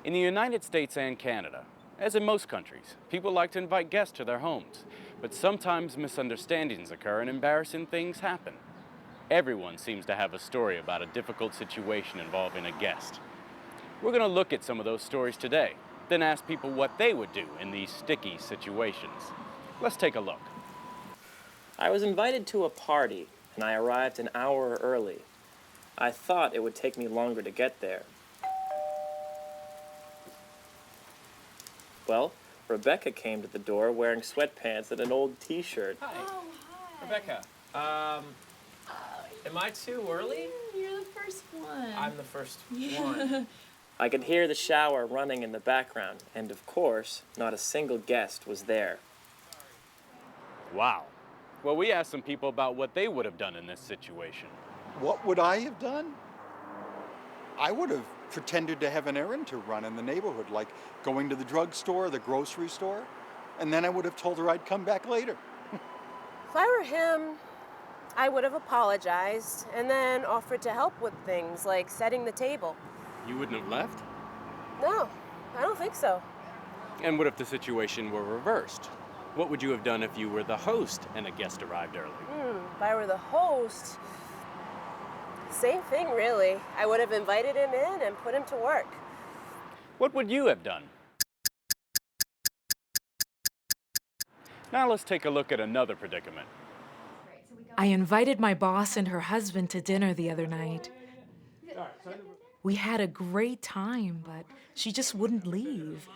In the United States and Canada, as in most countries, people like to invite guests to their homes, but sometimes misunderstandings occur and embarrassing things happen. Everyone seems to have a story about a difficult situation involving a guest. We're going to look at some of those stories today, then ask people what they would do in these sticky situations. Let's take a look. I was invited to a party, and I arrived an hour early. I thought it would take me longer to get there. Well, Rebecca came to the door wearing sweatpants and an old t-shirt. Hi. Oh, hi. Rebecca, am I too early? You're the first one. I'm the first one. I could hear the shower running in the background, and of course, not a single guest was there. Wow. Well, we asked some people about what they would have done in this situation. What would I have done? I would have pretended to have an errand to run in the neighborhood, like going to the drugstore, the grocery store, and then I would have told her I'd come back later. If I were him, I would have apologized and then offered to help with things like setting the table. You wouldn't have left? No, I don't think so. And what if the situation were reversed? What would you have done if you were the host and a guest arrived early? If I were the host, same thing really. I would have invited him in and put him to work. What would you have done? Now let's take a look at another predicament. I invited my boss and her husband to dinner the other night. We had a great time, but she just wouldn't leave.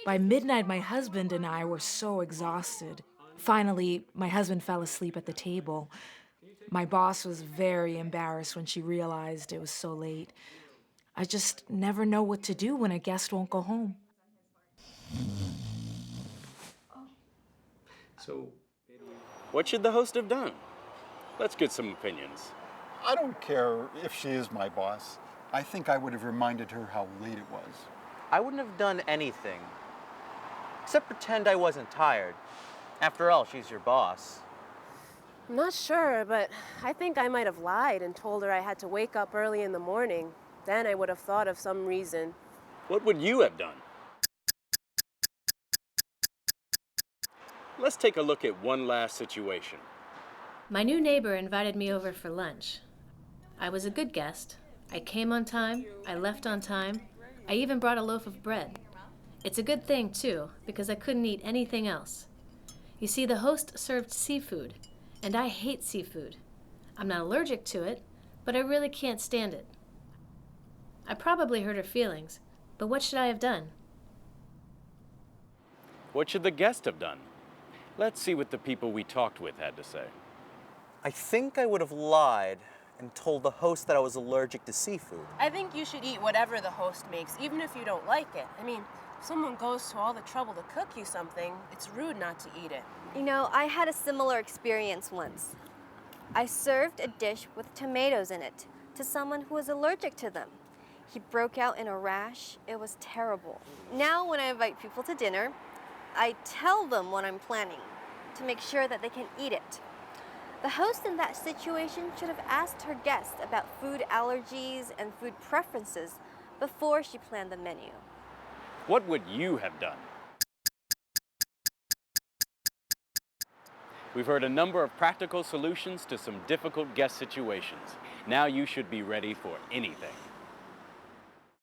By midnight, my husband and I were so exhausted. Finally, my husband fell asleep at the table. My boss was very embarrassed when she realized it was so late. I just never know what to do when a guest won't go home. So, What should the host have done? Let's get some opinions. I don't care if she is my boss. I think I would have reminded her how late it was. I wouldn't have done anything, except pretend I wasn't tired. After all, she's your boss. I'm not sure, but I think I might have lied and told her I had to wake up early in the morning. Then I would have thought of some reason. What would you have done? Let's take a look at one last situation. My new neighbor invited me over for lunch. I was a good guest. I came on time, I left on time, I even brought a loaf of bread. It's a good thing, too, because I couldn't eat anything else. You see, the host served seafood, and I hate seafood. I'm not allergic to it, but I really can't stand it. I probably hurt her feelings, but what should I have done? What should the guest have done? Let's see what the people we talked with had to say. I think I would have lied and told the host that I was allergic to seafood. I think you should eat whatever the host makes, even if you don't like it. I mean, if someone goes to all the trouble to cook you something, it's rude not to eat it. You know, I had a similar experience once. I served a dish with tomatoes in it to someone who was allergic to them. He broke out in a rash. It was terrible. Now, when I invite people to dinner, I tell them what I'm planning to make sure that they can eat it. The host in that situation should have asked her guests about food allergies and food preferences before she planned the menu. What would you have done? We've heard a number of practical solutions to some difficult guest situations. Now you should be ready for anything.